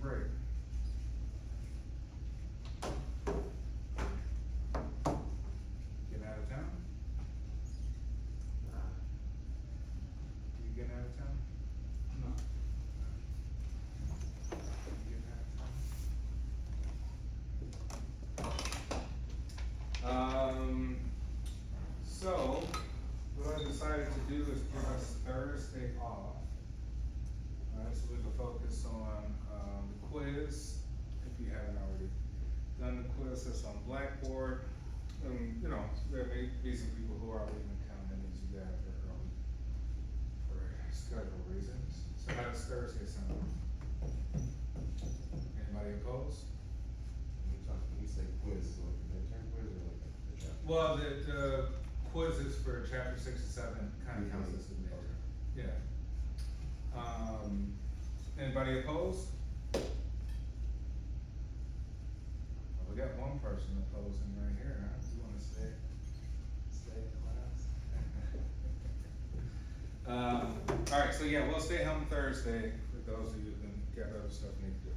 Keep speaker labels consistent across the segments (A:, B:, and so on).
A: break? Getting out of town? You getting out of town?
B: No.
A: You getting out of town? So, what I decided to do is give us Thursday off. Alright, so we can focus on, the quiz, if you haven't already done the quiz that's on Blackboard. You know, there may be some people who are leaving town that needs to get out there early for schedule reasons. So how does Thursday sound? Anybody opposed?
C: When you say quiz, is it like a midterm quiz or like a chapter?
A: Well, the quizzes for chapter 6 and 7 kind of counts as a midterm. Yeah. Anybody opposed? Well, we got one person opposing right here, huh? You wanna stay in class? Alright, so yeah, we'll stay home Thursday for those of you who got other stuff you need to do.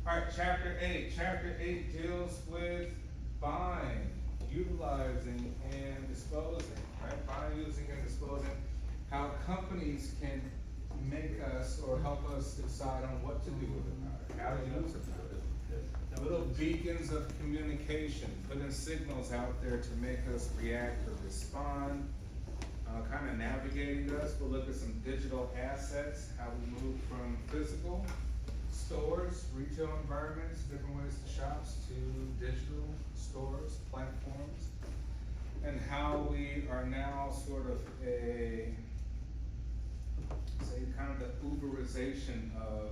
A: Alright, chapter 8. Chapter 8 deals with buying, utilizing, and disposing, right? Buying, using, and disposing. How companies can make us or help us decide on what to do with the product, how to use the product. Little beacons of communication, putting signals out there to make us react or respond, kind of navigating us. We'll look at some digital assets, how we move from physical stores, retail environments, different ways to shop, to digital stores, platforms, and how we are now sort of kind of the Uberization of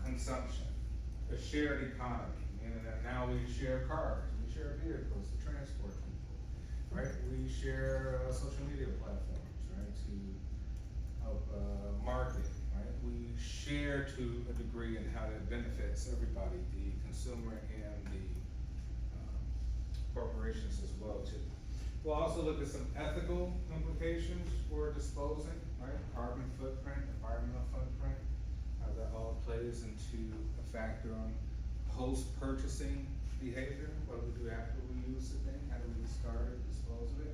A: consumption, a shared economy, meaning that now we share cars, we share vehicles to transport people, right? We share social media platforms, right, to help market, right? We share to a degree in how that benefits everybody, the consumer and the corporations as well too. We'll also look at some ethical implications for disposing, right? Carbon footprint, environmental footprint, how that all plays into a factor on post-purchasing behavior. What do we do after we use the thing? How do we discard it, dispose of it?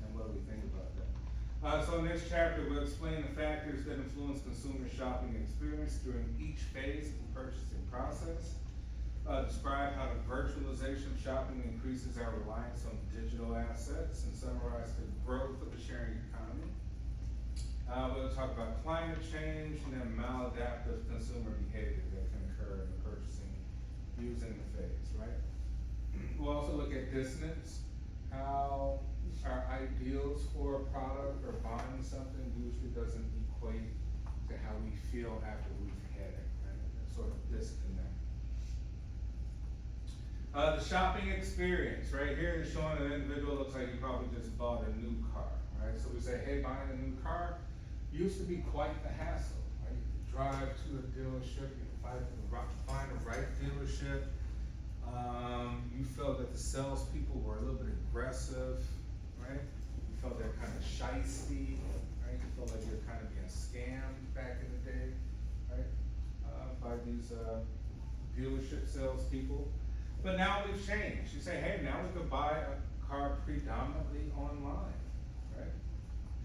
A: And what do we think about that? So in this chapter, we'll explain the factors that influence consumer shopping experience during each phase of the purchasing process. Describe how the virtualization of shopping increases our reliance on digital assets, and summarize the growth of the sharing economy. We'll talk about climate change and then maladaptive consumer behavior that can occur in the purchasing using the phase, right? We'll also look at dissonance, how our ideals for a product or buying something usually doesn't equate to how we feel after we've had it, right? That sort of disconnect. The shopping experience, right here is showing an individual looks like he probably just bought a new car, right? So we say, hey, buying a new car used to be quite the hassle, right? You could drive to a dealership, you could find the right dealership. You felt that the salespeople were a little bit aggressive, right? You felt they're kind of shysty, right? You felt like you're kind of being scammed back in the day, right? By these dealership salespeople. But now we've changed. You say, hey, now we can buy a car predominantly online, right?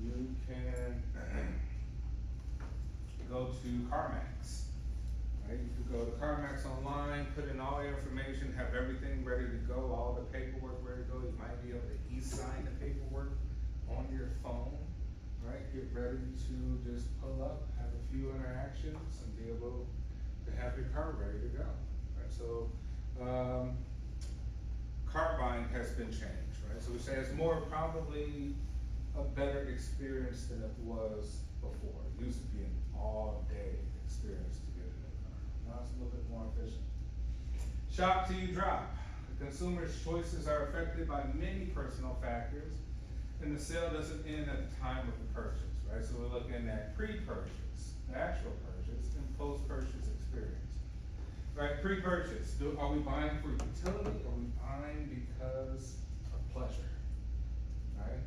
A: You can go to CarMax, right? You could go to CarMax online, put in all your information, have everything ready to go, all the paperwork ready to go. You might be able to e-sign the paperwork on your phone, right? Get ready to just pull up, have a few interactions, and be able to have your car ready to go, right? So, car buying has been changed, right? So we say it's more probably a better experience than it was before. It used to be an all-day experience to get in a car. Now it's a little bit more efficient. Shop till you drop. The consumer's choices are affected by many personal factors, and the sale doesn't end at the time of the purchase, right? So we're looking at pre-purchase, the actual purchase, and post-purchase experience. Right, pre-purchase, are we buying for utility, or are we buying because of pleasure, right?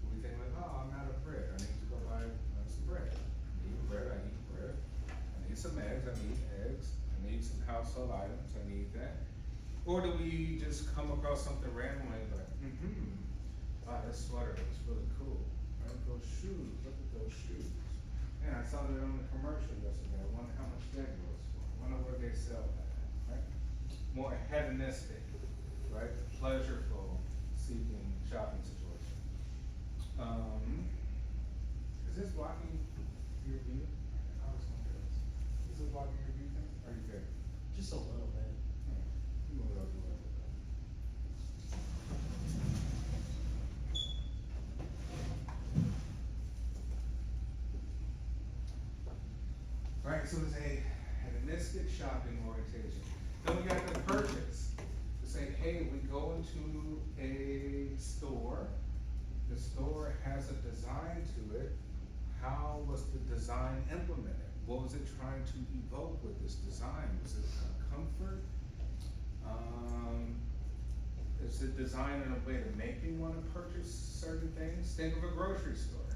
A: We think like, oh, I'm out of bread, I need to go buy some bread. I need bread, I need bread. I need some eggs, I need eggs. I I need some household items, I need that. Or do we just come across something randomly like, wow, that sweater looks really cool, right? Those shoes, look at those shoes. And I saw that on the commercial yesterday, I wonder how much that goes for, I wonder where they sell that at, right? More hedonistic, right? Pleasureful seeking shopping situation. Is this blocking your view? I was wondering, is this blocking your view thing? Are you good?
B: Just a little bit.
A: You move it over a little bit. Right, so it's a hedonistic shopping orientation. Then we got the purchase. To say, hey, we go into a store, the store has a design to it. How was the design implemented? What was it trying to evoke with this design? Was it comfort? Is it designed in a way to make you want to purchase certain things? Think of a grocery store,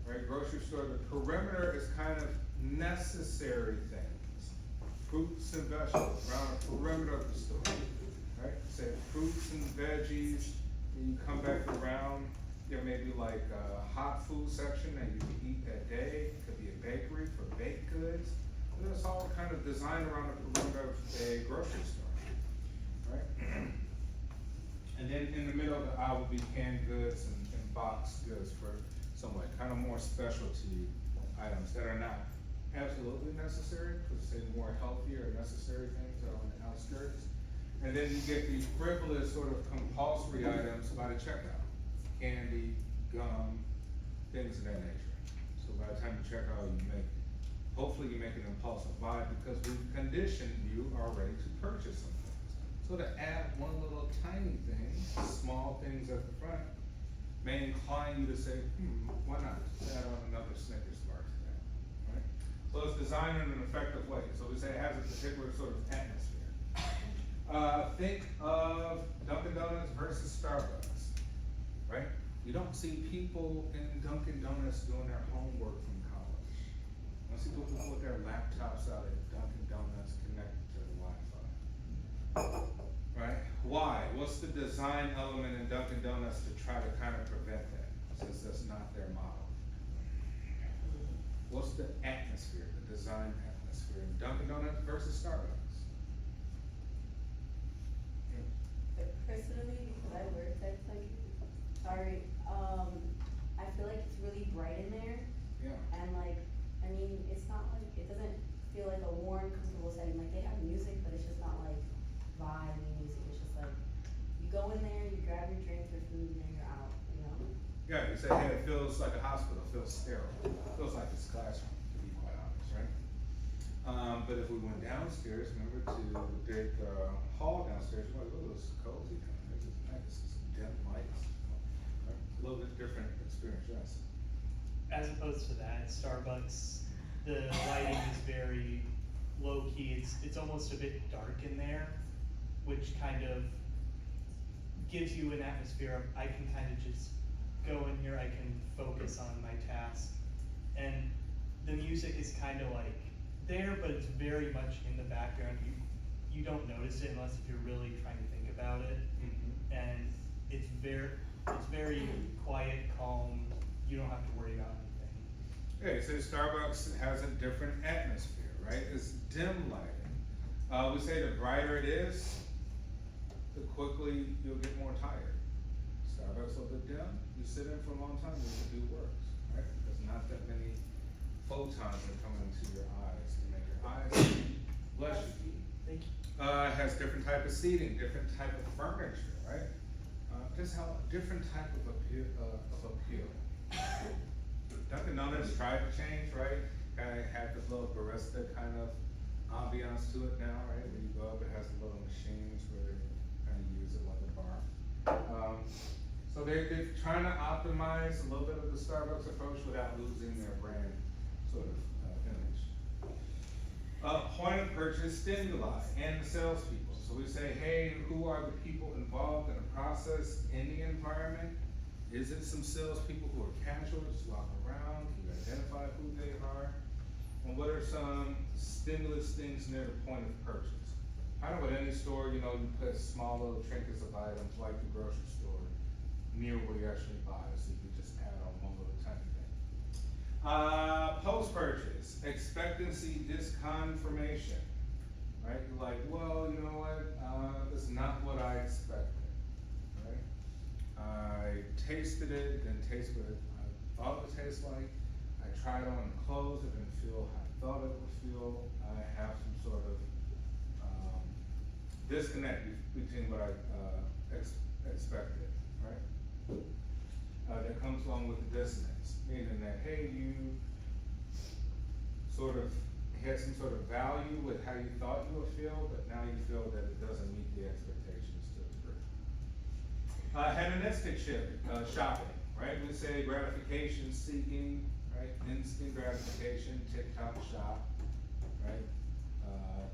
A: right? Grocery store, the perimeter is kind of necessary things. Fruits and vegetables around the perimeter of the store, right? Say fruits and veggies, and you come back around, there may be like a hot food section that you can eat that day. It could be a bakery for baked goods. And it's all kind of designed around the perimeter of a grocery store, right? And then in the middle of the aisle would be canned goods and boxed goods for somewhat kind of more specialty items that are not absolutely necessary, because say more healthier or necessary things that are on the outskirts. And then you get these frivolous sort of compulsory items by the checkout. Candy, gum, things of that nature. So by the time you check out, hopefully you make an impulsive buy because we've conditioned you already to purchase some things. So to add one little tiny thing, small things at the front, may incline you to say, why not just add on another Snickers bar to that, right? So it's designed in an effective way. So we say it has a particular sort of atmosphere. Think of Dunkin' Donuts versus Starbucks, right? You don't see people in Dunkin' Donuts doing their homework from college. You don't see people put their laptops out at Dunkin' Donuts connected to the Wi-Fi. Right? Why? What's the design element in Dunkin' Donuts to try to kind of prevent that, since that's not their model? What's the atmosphere, the design atmosphere in Dunkin' Donuts versus Starbucks?
D: Personally, because I work at I feel like it's really bright in there,
A: Yeah.
D: and like, I mean, it's not like, it doesn't feel like a warm, comfortable setting, like, they have music, but it's just not like vibey music, it's just like, you go in there, you grab your drink, your food, and then you're out, you know?
A: Yeah, you say, hey, it feels like a hospital, it feels sterile, it feels like it's a classroom, to be quite honest, right? But if we went downstairs, remember to the big, hall downstairs, you're like, oh, it's cozy down there, it's nice, some dim lights, right? A little bit different experience, yes.
B: As opposed to that, Starbucks, the lighting is very low key. It's almost a bit dark in there, which kind of gives you an atmosphere of I can kind of just go in here, I can focus on my task. And the music is kind of like there, but it's very much in the background. You don't notice it unless if you're really trying to think about it. And it's very quiet, calm. You don't have to worry about anything.
A: Okay, so Starbucks has a different atmosphere, right? It's dim lighting. We say the brighter it is, the quickly you'll get more tired. Starbucks a little bit dim, you sit in for a long time, you do works, right? Because not that many photons are coming into your eyes to make your eyes bless you.
B: Thank you.
A: It has different type of seating, different type of furniture, right? Just how different type of appeal. Dunkin' Donuts tried to change, right? Kind of had this little barista kind of ambiance to it now, right? When you go up, it has the little machines where they kind of use it like a bar. So they're trying to optimize a little bit of the Starbucks approach without losing their brand sort of image. Point of purchase stimuli and the salespeople. So we say, hey, who are the people involved in the process in the environment? Is it some salespeople who are casual, just walking around? Can you identify who they are? And what are some stimulus things near the point of purchase. I know at any store, you know, you put small little trinkets of items like the grocery store near where you actually buy, so you can just add on one little tiny thing. Post-purchase, expectancy disconfirmation, right? You're like, well, you know what, this is not what I expected, right? I tasted it, didn't taste what I thought it would taste like. I tried on the clothes, it didn't feel how I thought it would feel. I have some sort of, disconnect between what I, expected, right? That comes along with the dissonance, meaning that, hey, you sort of had some sort of value with how you thought you would feel, but now you feel that it doesn't meet the expectations to a degree. Hedonistic shopping, right? We say gratification seeking, right? Instant gratification, TikTok shop, right?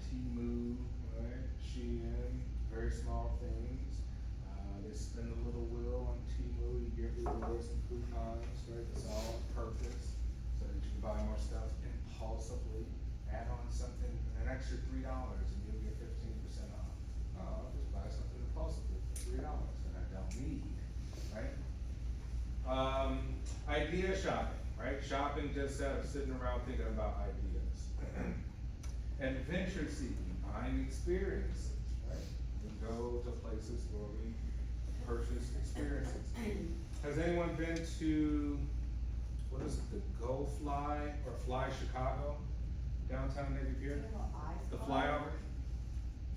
A: Temu, right? Shein, very small things. They spin a little wheel on Temu, you get rewards and coupons, right? It's all on purpose, so that you can buy more stuff impulsively. Add on something, an extra $3 and you'll get 15% off. I'll just buy something impulsively for $3 that I don't need, right? Idea shopping, right? Shopping just out of sitting around thinking about ideas. Adventure seeking, buying experiences, right? We go to places where we purchase experiences. Has anyone been to, what is it, the Go Fly or Fly Chicago? Downtown Navy Pier? The flyover?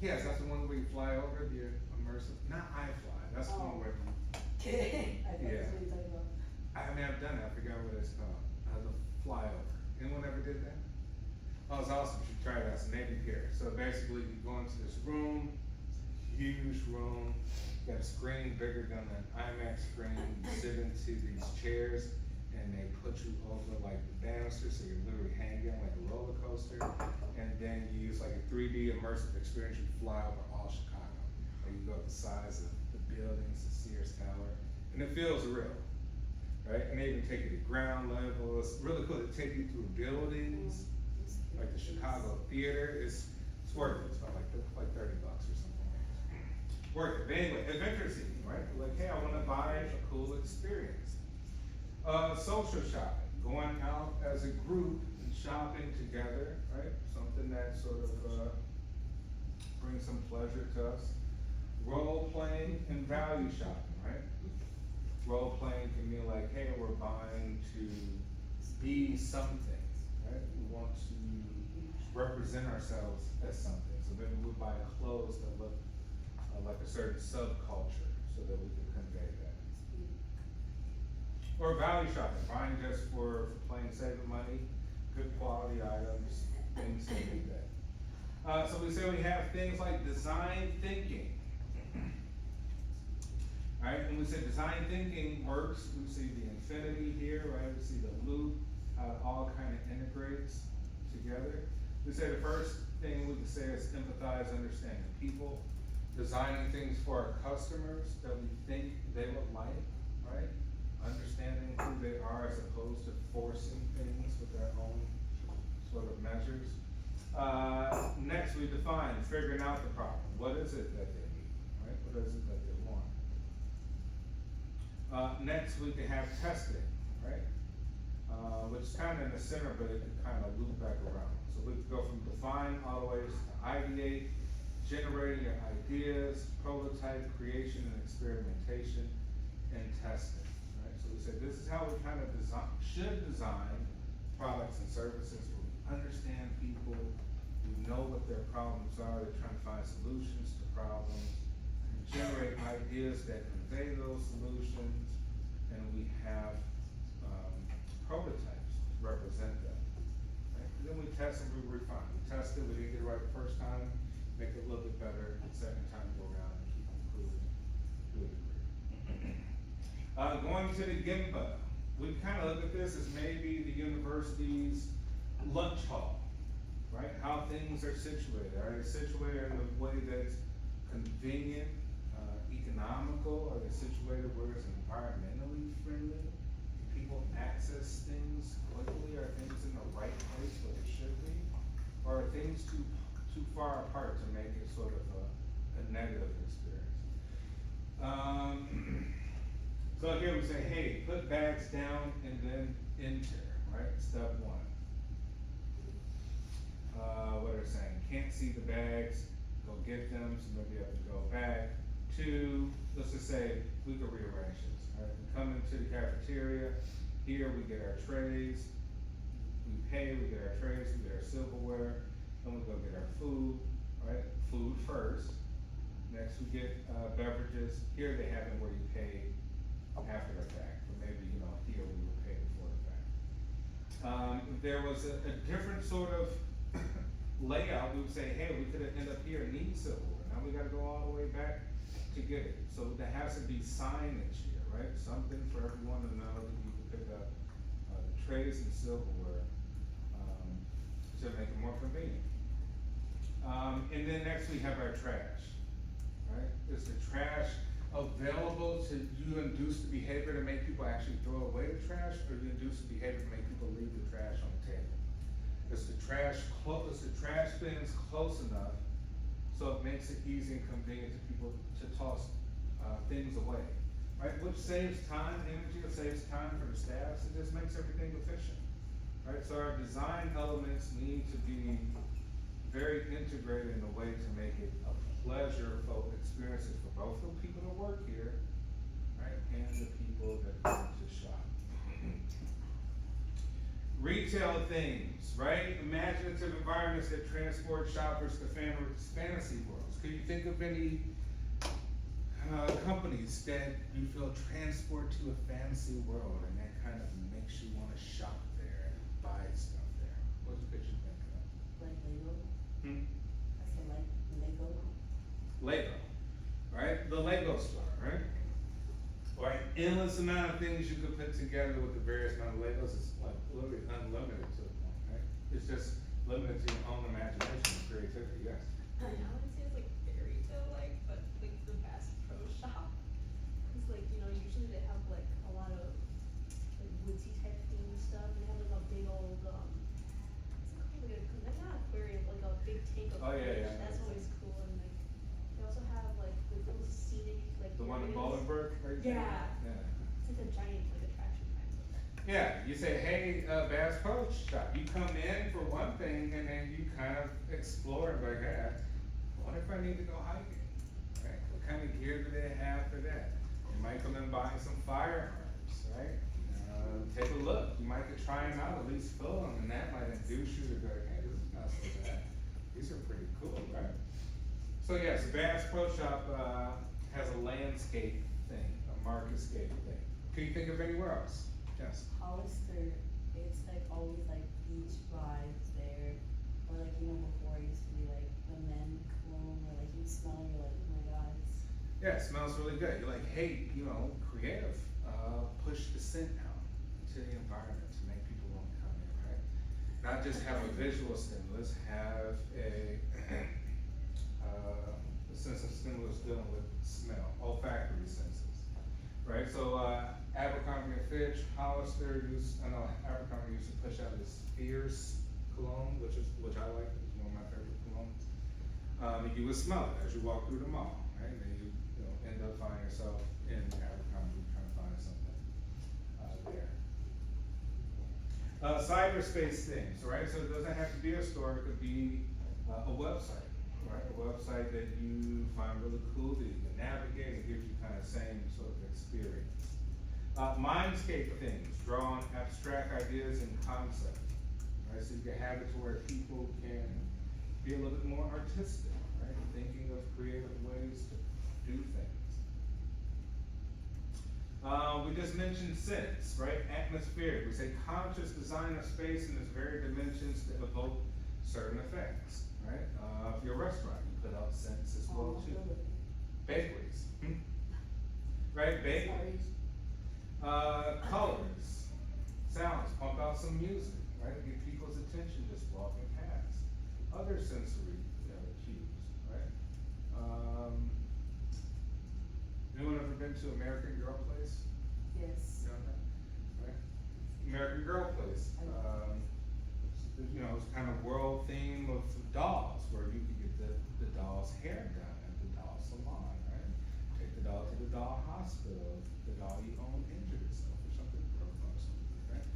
A: Yes, that's the one where you fly over, the immersive, not iFly, that's the one where you,
D: I thought that's what you're talking about.
A: I mean, I've done it, I forgot what it's called, the flyover. Anyone ever did that? Oh, it's awesome, you should try that, it's Navy Pier. So basically, you go into this room, huge room, got a screen bigger than an IMAX screen, you sit into these chairs, and they put you over like the banister, so you're literally hanging like a roller coaster, and then you use like a 3D immersive experience, you fly over all Chicago. And you go up the size of the buildings, the Sears Tower, and it feels real, right? And they even take you to ground level, it's really cool, they take you through buildings, like the Chicago Theater, it's worth it, it's about like $30 or something. Worth it, but anyway, adventure seeking, right? Like, hey, I wanna buy a cool experience. Social shopping, going out as a group and shopping together, right? Something that sort of, brings some pleasure to us. Role playing and value shopping, right? Role playing can mean like, hey, we're buying to be something, right? We want to represent ourselves as something. So maybe we buy clothes that look like a certain subculture so that we can convey that. Or value shopping, buying just for plain saving money, good quality items, things that do that. So we say we have things like design thinking. Right, when we say design thinking works, we see the infinity here, right? We see the loop, how it all kind of integrates together. We say the first thing we can say is empathize, understanding people, designing things for our customers that we think they would like, right? Understanding who they are as opposed to forcing things with their own sort of measures. Next, we define figuring out the problem. What is it that they need, right? What is it that they want? Next, we can have testing, right? Which is kind of in the center, but it can kind of loop back around. So we can go from define all the way to ideate, generating your ideas, prototype, creation and experimentation, and testing. So we said this is how we kind of should design products and services where we understand people, we know what their problems are, they're trying to find solutions to problems, generate ideas that convey those solutions, and we have prototypes to represent them. Right? And then we test and we refine. We test it, we didn't get it right the first time, make it a little bit better the second time go around and keep improving to a degree. Going to the Gemba, we kind of look at this as maybe the university's lunch hall, right? How things are situated. Are they situated in a way that's convenient, economical? Are they situated where it's environmentally friendly? Do people access things quickly? Are things in the right place where they should be? Or are things things too far apart to make it sort of a negative experience. So here we say, hey, put bags down and then enter, right? Step one. What are they saying? Can't see the bags, go get them, so maybe you have to go back. Two, let's just say we could rearrange this, right? We come into the cafeteria, here we get our trays, we pay, we get our trays, we get our silverware, then we go get our food, right? Food first. Next we get beverages. Here they have it where you pay after the fact, but maybe, you know, here we would pay before the fact. If there was a different sort of layout, we would say, hey, we could have ended up here and need silverware. Now we gotta go all the way back to get it. So there has to be signage here, right? Something for everyone to know that you can pick up the trays and silverware to make it more convenient. And then next we have our trash, right? Is the trash available to you induce the behavior to make people actually throw away the trash, or you induce the behavior to make people leave the trash on the table? Is the trash bins close enough so it makes it easy and convenient to people to toss things away, right? Which saves time, energy, it saves time for the staff, it just makes everything efficient, right? So our design elements need to be very integrated in a way to make it a pleasurable experiences for both the people that work here, right, and the people that come to shop. Retail themes, right? Imaginative environments that transport shoppers to fantasy worlds. Can you think of any companies that you feel transport to a fantasy world and that kind of makes you want to shop there and buy stuff there? What's the picture think of?
D: Like Lego.
A: Hmm?
D: I said like Lego.
A: Lego, right? The Lego store, right? Or an endless amount of things you could put together with the various amount of Legos. It's like literally unlimited to the point, right? It's just limited to your own imagination and creativity, yes.
E: I know, I would say it's like fairy tale like, but like the Bass Pro Shop. Cause like, you know, usually they have like a lot of like woodsy type theme stuff, and they have like a big old, what's it called, like not aquarium, like a big tank of
A: Oh, yeah,
E: fish,
A: yeah.
E: that's always cool, and like, they also have like little scenic, like.
A: The one in
E: areas.
A: Bolingbrook, right there?
E: Yeah.
A: Yeah.
E: It's like a giant, like attraction kind of.
A: Yeah, you say, hey, Bass Pro Shop. You come in for one thing and then you kind of explore and like, hey, what if I need to go hiking? Right? What kind of gear do they have for that? You might come in buying some firearms, right? Take a look. You might could try them out, at least feel them, and that might induce you to go, hey, this is not so bad. These are pretty cool, right? So yes, Bass Pro Shop has a landscape thing, a marketscape thing. Can you think of anywhere else? Yes.
D: Hollister, it's like always like beach vibes there. Or like, you know, before it used to be like the men cologne, where like you smell and you're like, oh my god, it's.
A: Yeah, it smells really good. You're like, hey, you know, creative, push the scent out into the environment to make people want to come in, right? Not just have a visual stimulus, have a sense of stimulus dealing with smell, olfactory senses, right? So, Abercrombie and Fitch, Hollister Abercrombie used to push out this Fierce cologne, which I like, it's one of my favorite colognes. And you would smell it as you walk through the mall, right? And then you know, end up finding yourself in Abercrombie trying to find something there. Cyberspace things, right? So it doesn't have to be a store, it could be a website, right? A website that you find really cool, that you can navigate and gives you kind of same sort of experience. Mindscape things, draw on abstract ideas and concepts, right? So you can have it to where people can be a little bit more artistic, right? Thinking of creative ways to do things. We just mentioned sense, right? Atmospheric. We say conscious design of space in its varied dimensions to evoke certain effects, right? If you're a restaurant, you put out scents as well too. Bakeries, right? Bakeries. Colors, sounds, pump out some music, right? Get people's attention just walking past. Other sensory cues, right? Anyone ever been to American Girl Place?
D: Yes.
A: You know that, right? American Girl Place. you know, it's kind of world theme of dolls, where you can get the doll's hair done at the doll salon, right? Take the doll to the doll hospital, if the doll you own injured itself or something, broke or something, right?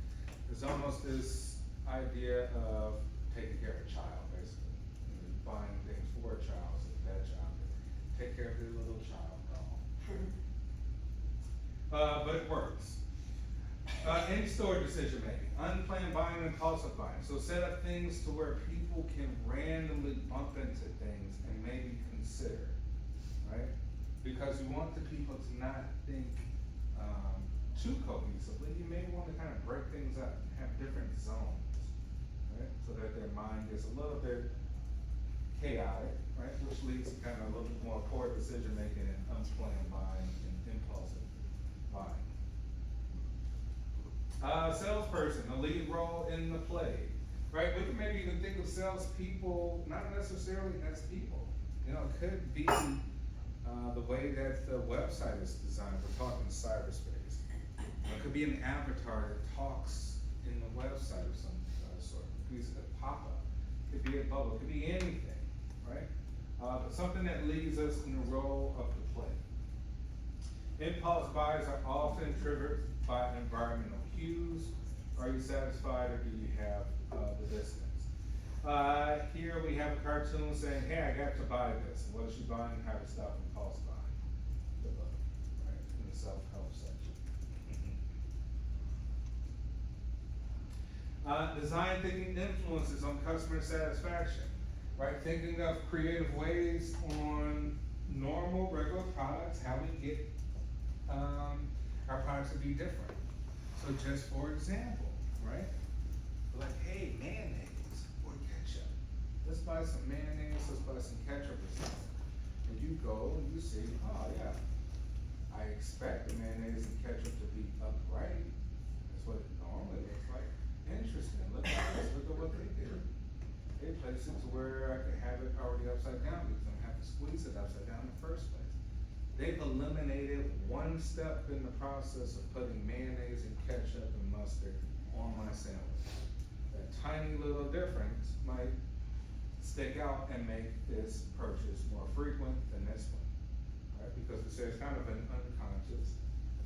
A: There's almost this idea of taking care of a child, basically. You know, you're buying things for a child, so that child can take care of your little child doll. But it works. In-store decision making, unplanned buying and impulsive buying. So set up things to where people can randomly bump into things and maybe consider, right? Because you want the people to not think too cohesively. You may want to kind of break things up, have different zones, right? So that their mind is a little bit chaotic, right? Which leads to kind of a little bit more poor decision making and unplanned buying and impulsive buying. Salesperson, a lead role in the play, right? We can maybe even think of salespeople not necessarily as people. You know, it could be the way that the website is designed. We're talking cyberspace. It could be an avatar that talks in the website of some sort. It could be a pop-up. It could be a bubble. It could be anything, right? But something that leaves us in the role of the play. Impulse buys are often triggered by environmental cues. Are you satisfied, or do you have the distance? Here we have a cartoon saying, hey, I got to buy this. And what is she buying? How to stop impulse buying. The book, right? In the self-help section. Design thinking influences on customer satisfaction, right? Thinking of creative ways on normal, regular products, how we get our products to be different. So just for example, right? Like, hey, mayonnaise or ketchup. Let's buy some mayonnaise, let's buy some ketchup or something. And you go and you see, oh yeah, I expect the mayonnaise and ketchup to be upright. That's what it normally looks like. Interesting, look at this, look at what they did. They placed it to where I could have it already upside down because I don't have to squeeze it upside down in the first place. They've eliminated one step in the process of putting mayonnaise and ketchup and mustard on my sandwich. That tiny little difference might stick out and make this purchase more frequent than this one, right? Because it says kind of an unconscious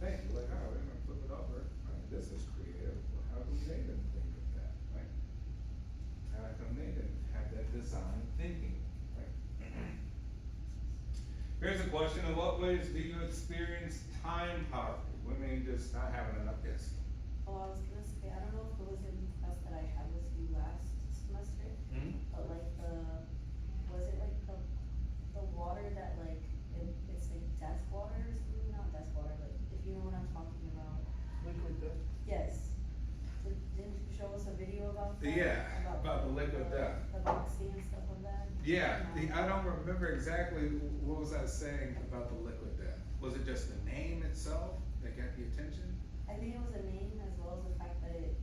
A: thing. You're like, oh, we're gonna flip it over, right? This is creative. Well, how come they didn't think of that, right? How come they didn't have that design thinking, right? Here's a question: in what ways do you experience time poverty? Women just not having enough guests.
D: Oh, I was gonna say, I don't know if it was in the class that I had with you last semester, but like was it like the water that like, it's like death water or something? Not death water, like, if you know what I'm talking about.
B: Liquid death?
D: Yes. Didn't you show us a video about that?
A: Yeah, about the liquid death.
D: The boxing and stuff of that?
A: Yeah, I don't remember exactly what was I saying about the liquid death. Was it just the name itself that got the attention?
D: I think it was a name as well as the fact that it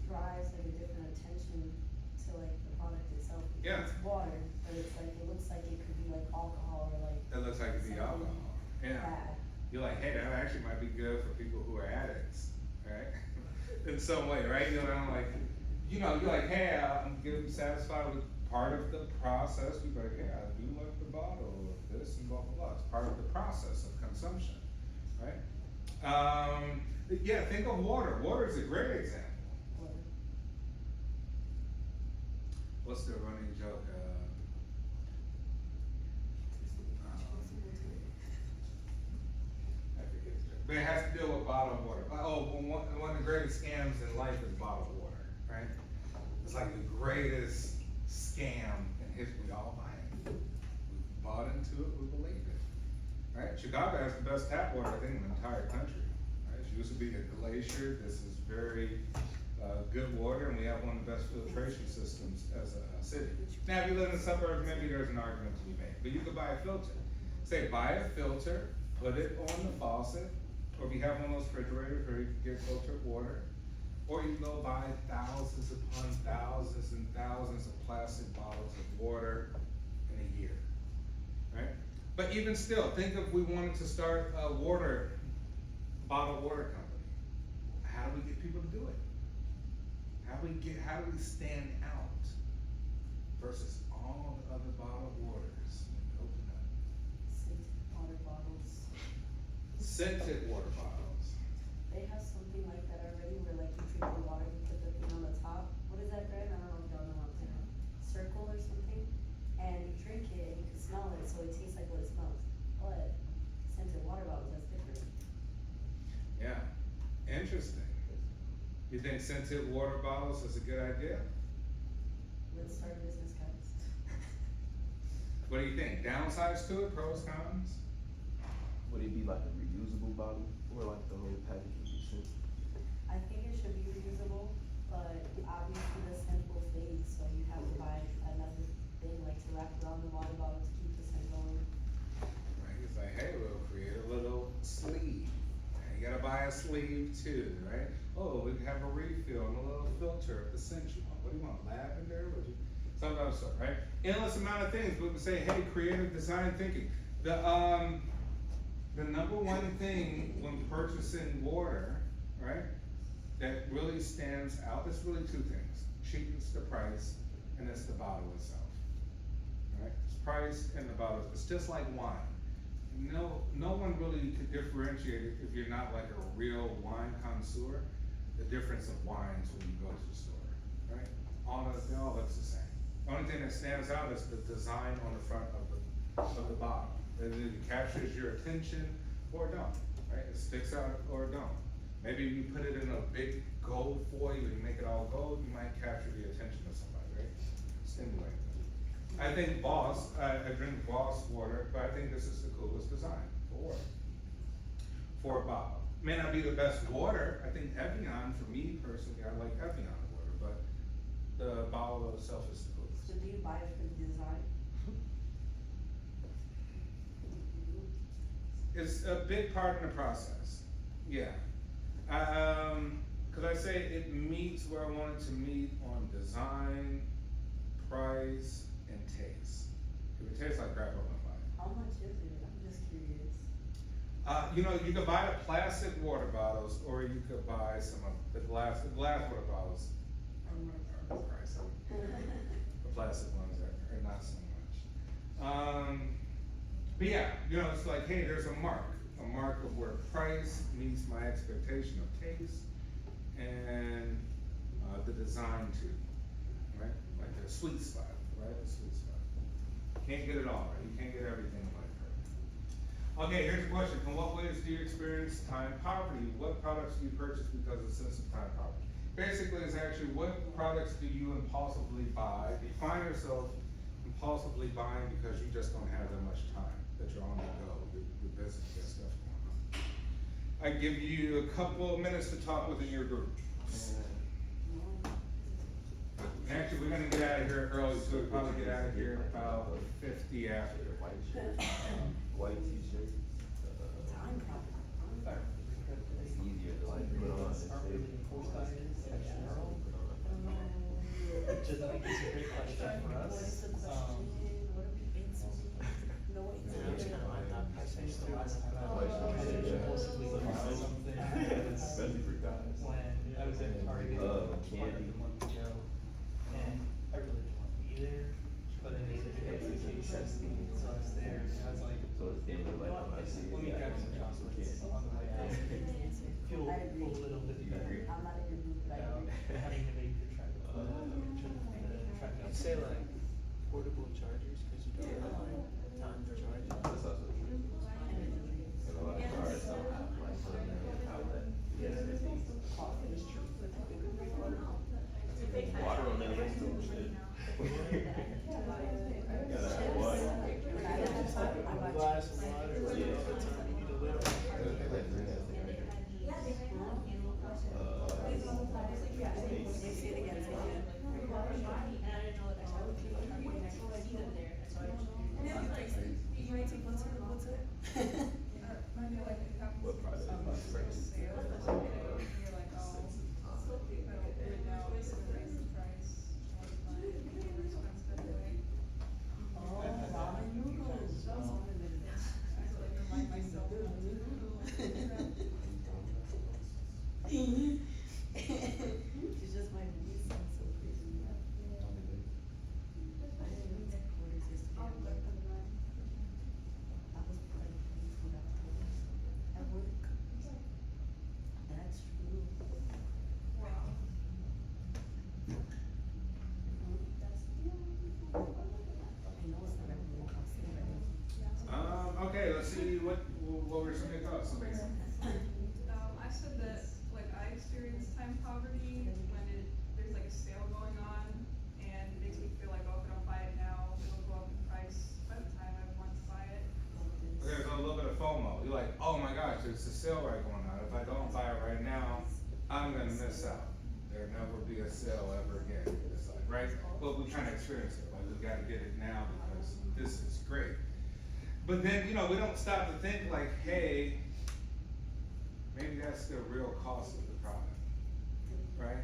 D: drives like a different attention to like the product itself.
A: Yeah.
D: It's water, but it's like, it looks like it could be like alcohol or like.
A: It looks like it'd be
D: something
A: alcohol. Yeah.
D: bad.
A: You're like, hey, that actually might be good for people who are addicts, right? In some way, right? You know, I'm like, you know, you're like, hey, I'm getting satisfied with part of the process. You're like, yeah, I do like the bottle of this and blah, blah, blah. It's part of the process of consumption, right? Yeah, think of water. Water is a great example.
D: Water.
A: What's the running joke? I forget the joke. But it has to do with bottled water. Oh, one of the greatest scams in life is bottled water, right? It's like the greatest scam in history. We all buy it. We bought into it, we believed it, right? Chicago has the best tap water, I think, in the entire country. Right? It used to be a glacier. This is very good water, and we have one of the best filtration systems as a city. Now, if you live in the suburbs, maybe there's an argument to be made, but you could buy a filter. Say, buy a filter, put it on the faucet, or if you have one of those refrigerators where you can get filtered water, or you can go buy thousands upon thousands and thousands of plastic bottles of water in a year, right? But even still, think if we wanted to start a bottled water company. How do we get people to do it? How do we stand out versus all the other bottled waters? Open up.
D: Scented water bottles.
A: Scented water bottles.
D: They have something like that already where like you drink the water, you put the thing on the top. What is that bread? I don't know if y'all know what I'm saying. Circle or something. And you drink it and you can smell it, so it tastes like what it smells. But scented water bottles, that's different.
A: Yeah, interesting. You think scented water bottles is a good idea?
D: Let's start a business, guys.
A: What do you think? Downsides to it, pros, cons?
C: Would it be like a reusable bottle, or like the whole package would be sent?
D: I think it should be reusable, but obviously the scent will fade, so you have to buy another thing like to wrap around the water bottle to keep the scent going.
A: Right, it's like, hey, we'll create a little sleeve. And you gotta buy a sleeve too, right? Oh, we can have a refill and a little filter of the scent you want. What do you want, lavender? What do you, some other stuff, right? Endless amount of things. We would say, hey, creative design thinking. The number one thing when purchasing water, right, that really stands out, is really two things. Cheapens the price, and it's the bottle itself. Right? It's price and the bottle. It's just like wine. No one really could differentiate it if you're not like a real wine connoisseur, the difference of wines when you go to the store, right? They all looks the same. The only thing that stands out is the design on the front of the bottle. It either captures your attention or don't, right? It sticks out or don't. Maybe you put it in a big gold foil and you make it all gold, you might capture the attention of somebody, right? Stimulate them. I think Voss, I drink Voss water, but I think this is the coolest design for water. For a bottle. May not be the best water. I think Evian, for me personally, I like Evian water, but the bottle itself is the coolest.
D: So do you buy it for the design?
A: It's a big part in the process, yeah. Cause I say it meets where I want it to meet on design, price, and taste. If it tastes like crap, I won't buy it.
D: How much is it? I'm just curious.
A: You could buy the plastic water bottles, or you could buy some of the glass water bottles are pricey. The plastic ones are not so much. But yeah, it's like, hey, there's a mark of where price meets my expectation of taste and the design too, right? Like the sweet spot, right? The sweet spot. Can't get it all right. You can't get everything like perfect. Okay, here's a question. In what ways do you experience time poverty? What products do you purchase because of a sense of time poverty? Basically, it's actually what products do you impulsively buy? Do you find yourself impulsively buying because you just don't have that much time, that you're on the go, you're busy, you got stuff going on? I give you a couple of minutes to talk within your group. Actually, we're gonna get out of here early, so we'll probably get out of here about 50 after.
C: White shirt, white t-shirt.
D: Time problem.
C: It's easier to like put on and save.
B: Which I think is a great question for
D: What is
B: us.
D: the question? What are we answering? No, it's
B: I think the last time I impulsively bought something was
C: Especially for guys.
B: when I was at Target
C: Candy.
B: a month ago, and I really didn't want to be there, but I needed to get the case testing, so I was there, and I was like,
C: So it's in the like when I see
B: let me
C: it,
B: grab some chocolates on the way out. Feel
D: I agree.
B: a little bit
C: You
B: better
C: agree?
D: I'm not in your group, but I
B: about
D: agree.
B: having to make the trek.
F: I'd say like portable chargers, cause you don't have like time to charge it.
C: That's also true. And a lot of cars don't have like an outlet. Yes, it is. Water on that list too, shit. Gotta have water.
F: Glass of water, yeah, every time you need a little.
D: Say it again, say it again. You need some butter, butter?
C: What product is my first?
A: okay, let's see, what were some of your thoughts, Amazing?
E: I said that, like, I experience time poverty when there's like a sale going on, and it makes me feel like, oh, if I don't buy it now, it'll go up in price by the time I want to buy it.
A: There's a little bit of FOMO, you're like, oh my gosh, there's a sale right going on, if I don't buy it right now, I'm gonna miss out. There'll never be a sale ever again, it's like, right? But we kinda experience it, like, we gotta get it now because this is great. But then, you know, we don't stop to think like, hey, maybe that's the real cost of the product, right?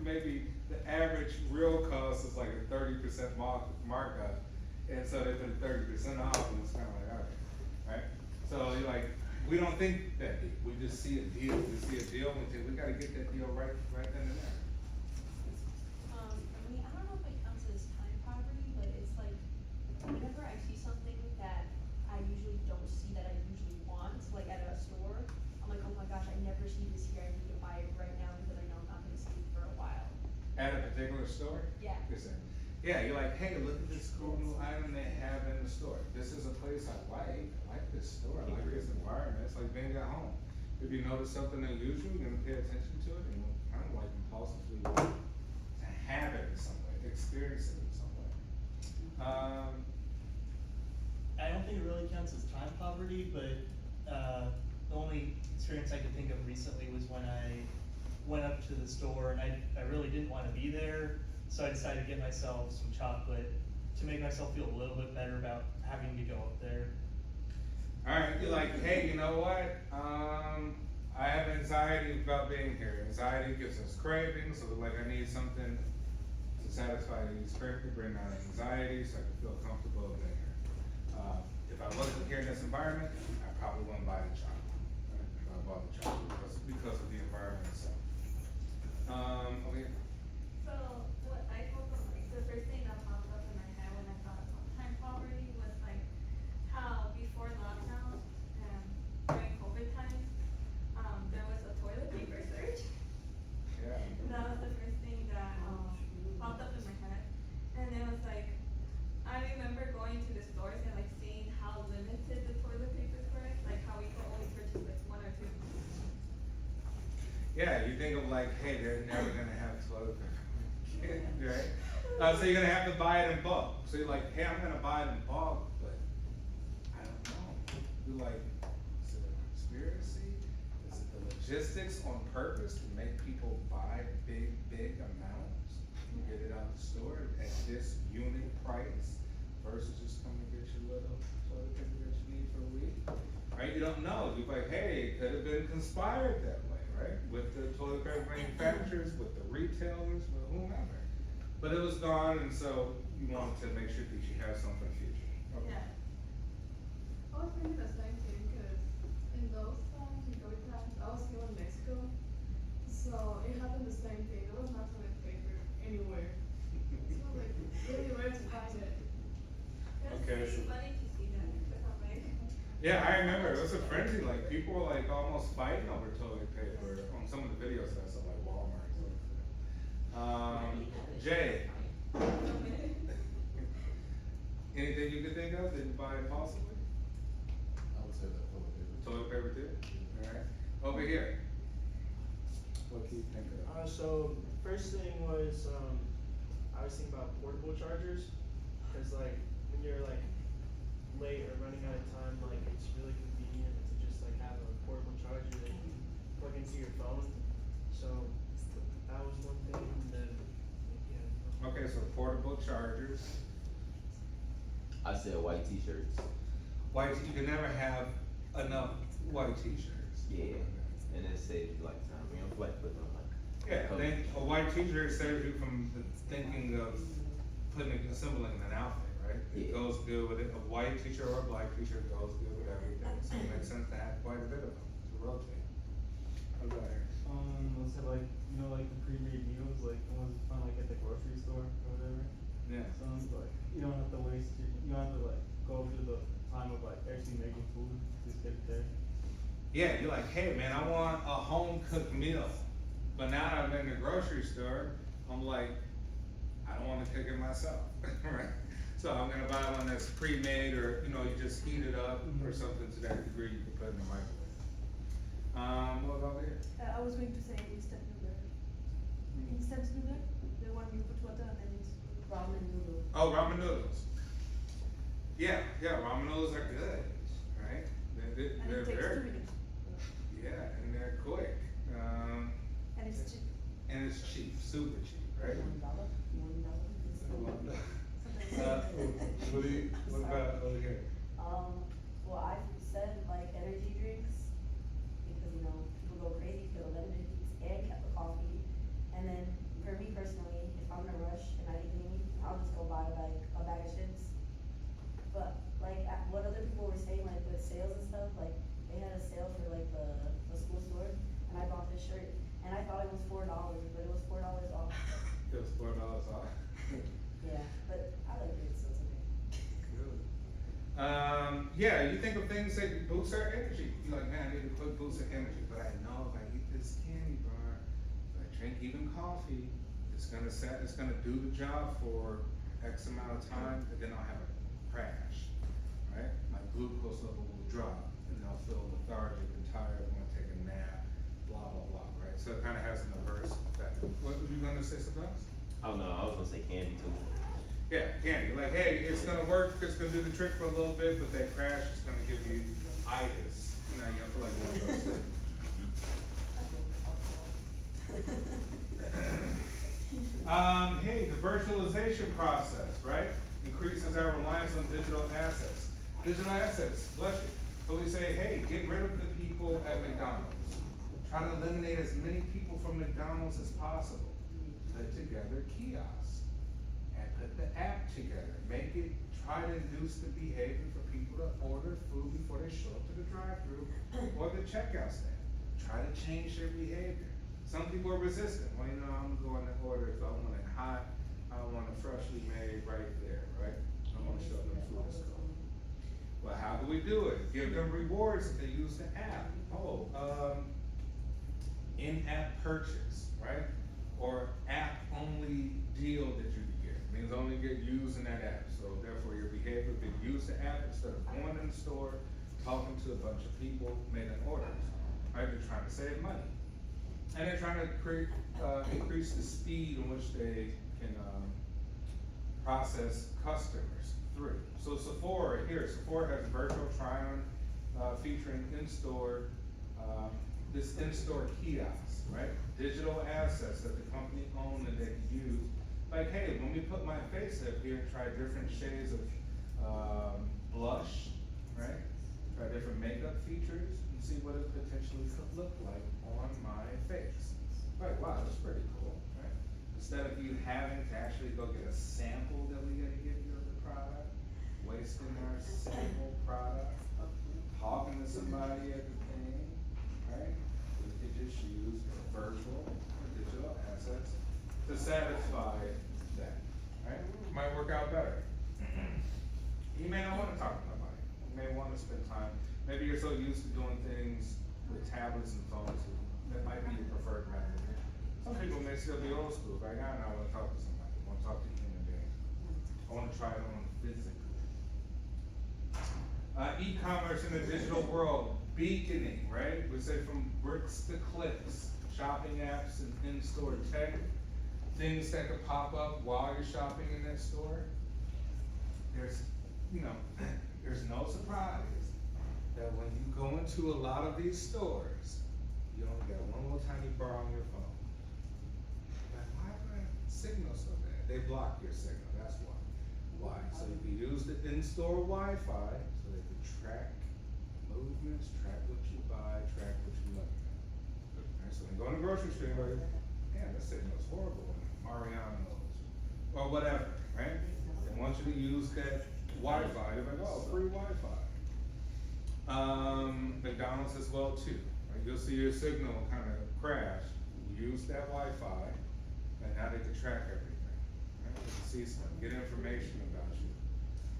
A: Maybe the average real cost is like a 30% markup, and so they put 30% off, and it's kinda like, okay, right? So you're like, we don't think that deep, we just see a deal, and we think, we gotta get that deal right then and there.
E: I mean, I don't know if it counts as time poverty, but it's like, whenever I see something that I usually don't see that I usually want, like at a store, I'm like, oh my gosh, I never see this here, I need to buy it right now because I know I'm not gonna see it for a while.
A: At a particular store?
E: Yeah.
A: Yeah, you're like, hey, look at this cool new item they have in the store. This is a place I like this store, I like this environment, it's like being at home. If you notice something unusual, you're gonna pay attention to it, and you'll kind of like impulsively want to have it in some way, experience it in some way.
B: I don't think it really counts as time poverty, but, the only experience I could think of recently was when I went up to the store and I really didn't wanna be there, so I decided to get myself some chocolate to make myself feel a little bit better about having to go up there.
A: Alright, you're like, hey, you know what, I have anxiety about being here, anxiety gives us cravings, so like I need something to satisfy these cravings, to bring down anxiety, so I can feel comfortable being here. If I wasn't here in this environment, I probably wouldn't buy the chocolate, right? If I bought the chocolate because of the environment itself. Okay.
G: So what I told them, like, the first thing that popped up in my head when I thought about time poverty was like how before lockdown and during COVID times, there was a toilet paper surge.
A: Yeah.
G: And that was the first thing that popped up in my head. And it was like, I remember going to the stores and like seeing how limited the toilet papers were, like how we could only purchase like one or two.
A: Yeah, you think of like, hey, they're never gonna have toilet paper, right? So you're gonna have to buy it in bulk. So you're like, hey, I'm gonna buy it in bulk, but I don't know. You're like, is it a conspiracy? Is it the logistics on purpose to make people buy big amounts? You get it out the store at this unit price versus just coming to get your little toilet paper that you need for a week, right? You don't know. You're like, hey, it could have been conspired that way, right? With the toilet paper manufacturers, with the retailers, with whomever. But it was gone, and so you wanted to make sure that you have some for the future. Okay.
G: Yeah.
C: I was thinking the same thing, cause in those times, in COVID times, I was still in Mexico, so it happened the same thing, there was not toilet paper anywhere. So like, really rare to find it.
G: It was
A: Okay,
G: pretty
A: so-
G: funny to see that, because I'm like,
A: Yeah, I remember, it was a frenzy, like, people were like almost fighting over toilet paper on some of the videos that I saw, like Walmart and stuff. Jay, anything you could think of that you buy impulsively?
H: I would say that toilet paper.
A: Toilet paper too? Alright, over here. What do you think of?
F: So first thing was, I was thinking about portable chargers, cause like, when you're like late or running out of time, like it's really convenient to just like have a portable charger that you plug into your phone. So that was one thing, and then, yeah.
A: Okay, so portable chargers.
H: I said white t-shirts.
A: White, you can never have enough white t-shirts.
H: Yeah. And it saves you like time. You don't feel like putting on like.
A: Yeah, then a white t-shirt saves you from the thinking of assembling an outfit, right? It
H: Yeah.
A: goes good with it, a white t-shirt or a black t-shirt goes good with everything, so it makes sense to have quite a bit of them to rotate. What about here?
I: Let's say like, you know, like the pre-made meals, like the ones you find like at the grocery store or whatever.
A: Yeah.
I: So it's like, you don't have to you don't have to like go through the time of like actually making food, just get it there.
A: Yeah, you're like, hey man, I want a home cooked meal, but now that I'm in the grocery store, I'm like, I don't wanna cook it myself, right? So I'm gonna buy one that's pre-made, or, you know, you just heat it up, or something to that degree, you can put it in the microwave. What about here?
E: I was going to say instant noodle. Instant noodle, the one you put water and then it's.
D: Ramen noodle.
A: Oh, ramen noodles. Yeah, ramen noodles are good, right? They're
E: And it takes
A: very,
E: 2 minutes.
A: yeah, and they're quick.
E: And it's cheap.
A: And it's cheap, super cheap, right?
D: $1.
A: What about over here?
D: Well, I said like energy drinks, because, you know, people go crazy for the lemon juice and cup of coffee. And then, for me personally, if I'm in a rush and I need anything, I'll just go buy like a bag of chips. But, like, what other people were saying, like, with sales and stuff, like, they had a sale for like the school store, and I bought this shirt, and I thought it was $4, but it was $4 off.
A: It was $4 off.
D: Yeah, but I like it, so it's okay.
A: Good. Yeah, you think of things that boost our energy. You're like, man, I need a quick boost of energy, but I know if I eat this candy bar, if I drink even coffee, it's gonna do the job for X amount of time, and then I'll have a crash, right? My glucose level will drop, and I'll feel lethargic and tired, I'm gonna take a nap, blah, blah, blah, right? So it kinda has an adverse effect. What were you gonna say, something else?
H: Oh no, I was gonna say candy too.
A: Yeah, candy, like, hey, it's gonna work, it's gonna do the trick for a little bit, but that crash is gonna give you itis. You know, you feel like one of those things. Hey, the virtualization process, right? Increases our reliance on digital assets. Digital assets, bless you. So we say, hey, get rid of the people at McDonald's. Try to eliminate as many people from McDonald's as possible. Put together kiosks. And put the app together. Make it, try to induce the behavior for people to order food before they show up to the drive-thru or the checkout stand. Try to change their behavior. Some people are resistant. Well, you know, I'm going to order if I want it hot, I want it freshly made right there, right? I want to show them food is cold. Well, how do we do it? Give them rewards if they use the app. In-app purchase, right? Or app-only deal that you can get. It means only get used in that app. So therefore your behavior, if you use the app instead of going in the store, talking to a bunch of people, making orders, right? They're trying to save money. And they're trying to increase the speed in which they can process customers through. So Sephora has a virtual try-on featuring in-store, this in-store kiosk, right? Digital assets that the company owns and they can use. Like, hey, when we put my face up here and try different shades of blush, right? Try different makeup features and see what it potentially could look like on my face. Like, wow, that's pretty cool, right? Instead of you having to actually go get a sample that we gotta give you of the product, wasting our sample product, talking to somebody at the thing, right? We could just use virtual or digital assets to satisfy that, right? Might work out better. You may not wanna talk to nobody. You may wanna spend time, maybe you're so used to doing things with tablets and phones, that might be your preferred method. Some people may still be old school, right now, I wanna talk to somebody, I wanna talk to a human being. I wanna try it on physically. E-commerce in the digital world, beaconing, right? We say from bricks to clicks, shopping apps and in-store tech, things that could pop up while you're shopping in that store. There's no surprise that when you go into a lot of these stores, you only get one little tiny bar on your phone. Like, why is my signal so bad? They block your signal, that's why. Why? So you can use the in-store Wi-Fi, so they can track movements, track what you buy, track what you look at. Right, so when you go in the grocery store, man, the signal's horrible in Mariano's, or whatever, right? They want you to use that Wi-Fi, they're like, oh, free Wi-Fi. McDonald's as well too, right? You'll see your signal kind of crash, use that Wi-Fi, and now they can track everything, right? They can see stuff, get information about you.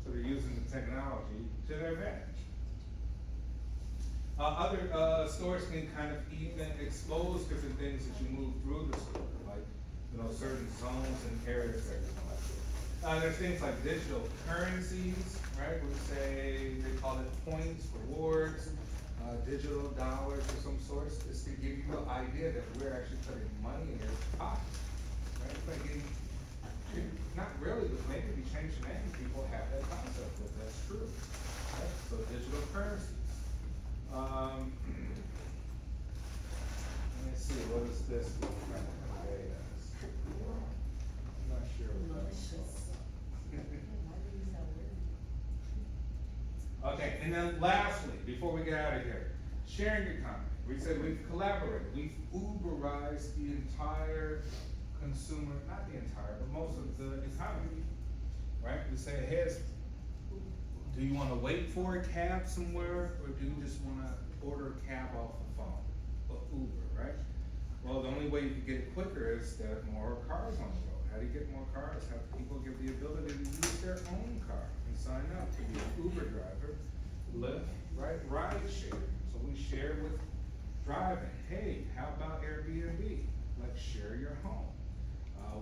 A: So they're using the technology to their advantage. Other stores can kind of even expose different things as you move through the store, like, certain zones and areas that you like. There's things like digital currencies, right? We say, they call it points, rewards, digital dollars of some sort. It's to give you the idea that we're actually putting money in your pocket, right? Thinking, not really, but maybe we change the name, people have that concept, that that's true, right? So digital currencies. Let me see, what is this? I'm not sure what that is. Okay, and then lastly, before we get out of here, sharing economy. We said we've collaborated, we've Uberized the entire consumer, not the entire, but most of the economy, right? We say, hey, do you wanna wait for a cab somewhere, or do you just wanna order a cab off the phone, or Uber, right? Well, the only way you can get it quicker is to have more cars on the road. How do you get more cars? Have people get the ability to use their own car and sign up to be an Uber driver, Lyft, right? Ride sharing. So we share with driving. Hey, how about Airbnb? Let's share your home.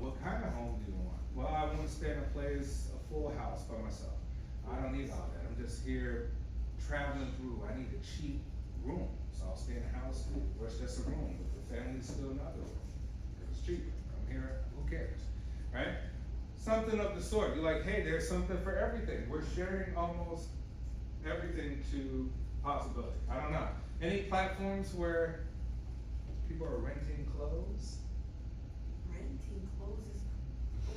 A: What kind of home do you want? Well, I want to stay in a place, a full house by myself. I don't need all that. I'm just here traveling through. I need a cheap room. So I'll stay in a house where it's just a room, but the family's still another room. It's cheaper. I'm here, who cares? Right? Something of the sort. You're like, hey, there's something for everything. We're sharing almost everything to possibility. I don't know. Any platforms where people are renting clothes?
D: Renting clothes is,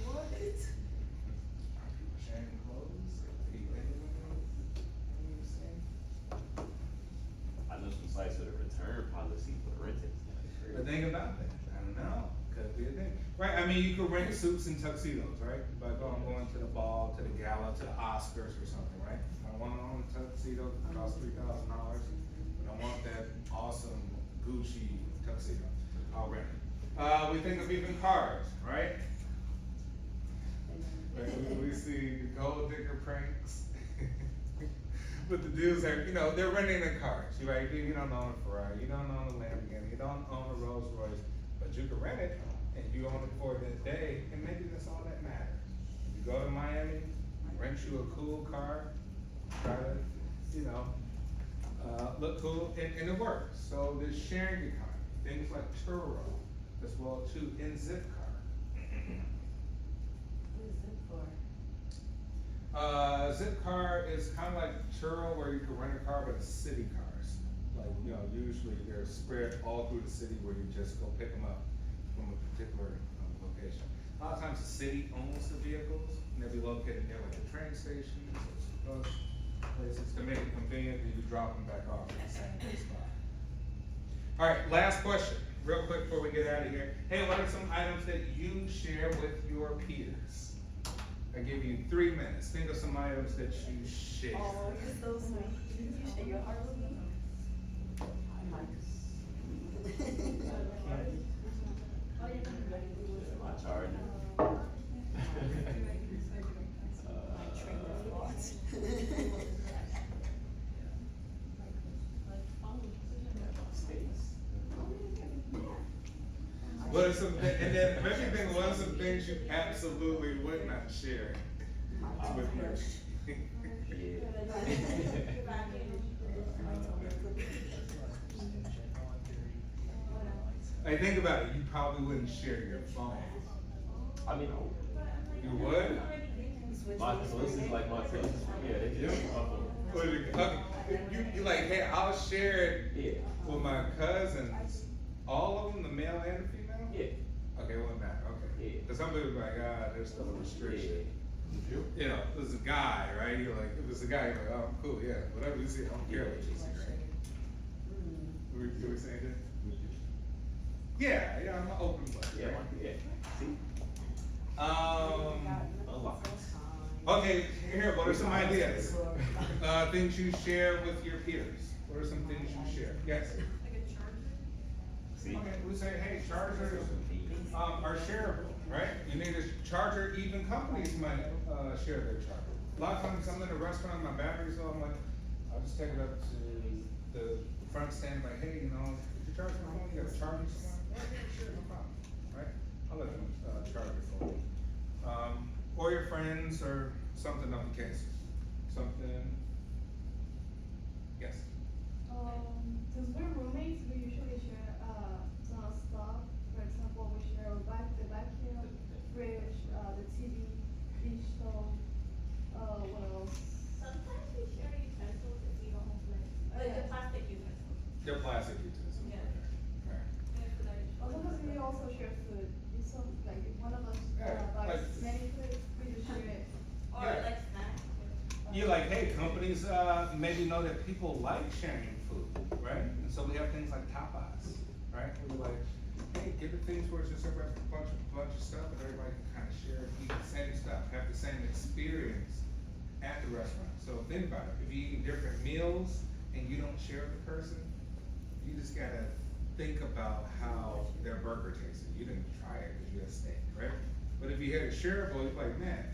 D: what?
A: Are people sharing clothes? Are you
H: I know some sites with a return policy for renting.
A: But think about that. I don't know. Could be a thing. Right? I mean, you could rent suits and tuxedos, right? Like, oh, I'm going to the ball, to the gala, to the Oscars or something, right? I want to own a tuxedo, it costs $3,000, but I want that awesome Gucci tuxedo. I'll rent it. We think of even cars, right? Like, we see the gold digger pranks. But the dudes are, they're renting their cars, right? You don't own a Ferrari, you don't own a Lamborghini, you don't own a Rolls Royce, but you can rent it, and you own it for the day, and maybe that's all that matters. You go to Miami, rent you a cool car, try to, look cool, and it works. So there's sharing economy, things like Turo, as well too, in Zipcar.
D: What is it for?
A: Zipcar is kind of like Turo, where you can rent a car, but it's city cars. Like, usually they're spread all through the city where you just go pick them up from a particular location. A lot of times the city owns the vehicles, and they'll be located near like the train stations or bus places to make it convenient, and you drop them back off at the same spot. All right, last question, real quick before we get out of here. Hey, what are some items that you share with your peers? I give you 3 minutes. Think of some items that you share.
D: Oh, you're so sweet. You share your heart with me?
H: My charger.
A: What are some, and then maybe think what are some things you absolutely would not share with your Hey, think about it. You probably wouldn't share your phone.
H: I mean,
A: You would?
H: my closest, like my closest, yeah, they do.
A: You like, hey, I'll share it
H: Yeah,
A: with my cousins. All of them, the male and the female?
H: yeah,
A: Okay, well, not, okay.
H: Yeah.
A: Cause some people be like, there's still a restriction.
H: yeah.
A: If it's a guy, right? You're like, if it's a guy, you're like, oh, cool, yeah, whatever you see, I don't care what you see, right? Were we saying that? Yeah, I'm an open book,
H: Yeah,
A: right?
H: yeah. See? Unlock.
A: Okay, here, what are some ideas? Things you share with your peers. What are some things you share? Yes?
G: Like a charger?
H: See?
A: Okay, we say, hey, chargers, are shareable, right? You need a charger, even companies might, share their charger. A lot of times I'm in a restaurant, my battery's low, I'm like, I'll just take it up to the front stand, like, hey, did you charge my phone? You got a charger somewhere? Yeah, sure, no problem, right? I'll let them, charge it for me. or your friends, or something of the case. Something, yes.
C: Since we're roommates, we usually share, some stuff. For example, we share the vacuum, fridge, the TV, dish stove, what else?
E: Sometimes we share utensils if we don't like the
C: Yeah.
E: plastic utensils.
A: They're plastic utensils.
E: Yeah.
A: Right.
E: Yeah, like.
C: Sometimes we also share food. If some, like, if one of us,
A: Yeah,
C: buys
A: like-
C: many food, we just share it.
E: Or
A: Yeah.
E: like snacks.
A: You're like, hey, companies, maybe know that people like sharing food, right? And so we have things like tapas, right? Where we're like, hey, give it things where it's just a bunch of stuff, and everybody can kind of share, eat the same stuff, have the same experience at the restaurant. So think about it, if you eat different meals and you don't share with the person, you just gotta think about how their burger tasted. You didn't try it because you had steak, right? But if you had a shareable, you're like, man,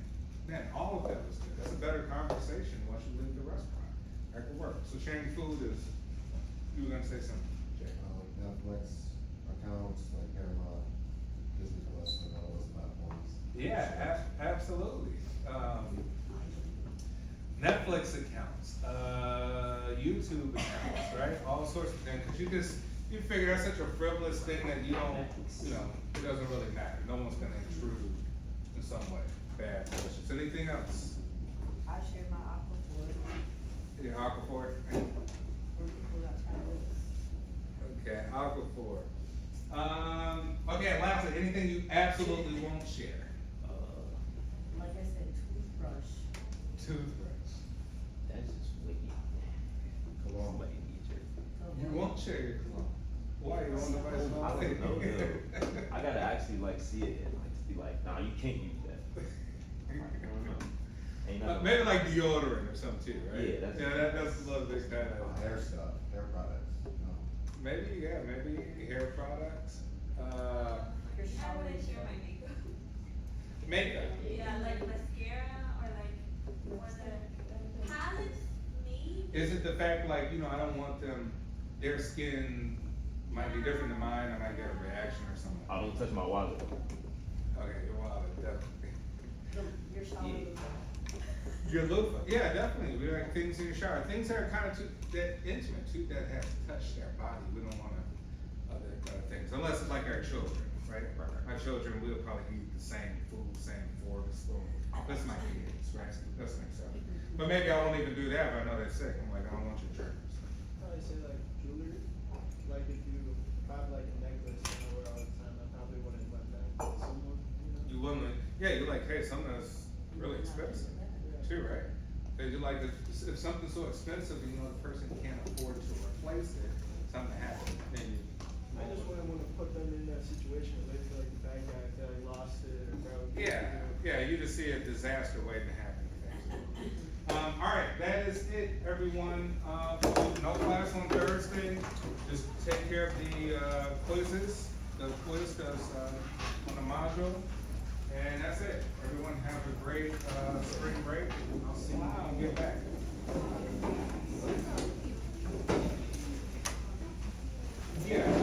A: all of that was good. That's a better conversation once you leave the restaurant. That could work. So sharing food is, you were gonna say something, Jay?
J: Netflix accounts, like Paramount, Disney Plus, and all those platforms.
A: Yeah, absolutely. Netflix accounts, YouTube accounts, right? All sorts of things, cause you figure that's such a frivolous thing that you don't, it doesn't really matter. No one's gonna intrude in some way, bad, delicious. Anything else?
D: I share my aquaphor
A: Yeah, Aquaphor?
D: for people that try to.
A: Okay, Aquaphor. Okay, lastly, anything you absolutely won't share?
D: Like I said, toothbrush.
A: Toothbrush.
H: That's just wicked.
J: Cologne.
H: Somebody needs your.
A: You won't share your cologne. Why, you don't want nobody to
H: I don't know,
A: smell it?
H: dude. I gotta actually like see it and like be like, nah, you can't use that. Like, I don't know. Ain't nothing.
A: Maybe like deodorant or something too, right?
H: Yeah,
A: That's a little bit kind of.
J: Hair stuff, hair products,
A: Maybe hair products,
D: Your
E: I
D: shower
E: wouldn't share
D: stuff.
E: my makeup.
A: makeup.
E: Yeah, like mascara or like, the palettes, maybe.
A: Is it the fact like, I don't want them, their skin might be different than mine, I might get a reaction or something.
H: I don't touch my wallet.
A: Okay, your wallet, definitely.
D: Your shower
H: Yeah.
D: loofah.
A: Your loofah, yeah, definitely. We like things in your shower, things that are kind of that intimate, too, that have touched their body. We don't want other things, unless it's like our children, right? Our children will probably eat the same food, same fork, spoon. That's my kids, right? That's an exception. But maybe I won't even do that if I know they're sick. I'm like, I don't want your germs.
F: Probably say like jewelry, like if you have like a necklace that I wear all the time, I probably wouldn't let that to someone,
A: You wouldn't, yeah, you're like, hey, something that's really expensive, too, right? Cause you're like, if something's so expensive and the person can't afford to replace it, something happens, then you.
F: I just wouldn't wanna put them in that situation where they feel like the bad guy, if they like lost it or broke it.
A: Yeah, you just see a disaster waiting to happen. Alright, that is it, everyone. No class on Thursday. Just take care of the quizzes, the quiz that's on the module. And that's it. Everyone have a great spring break. I'll see you when you get back.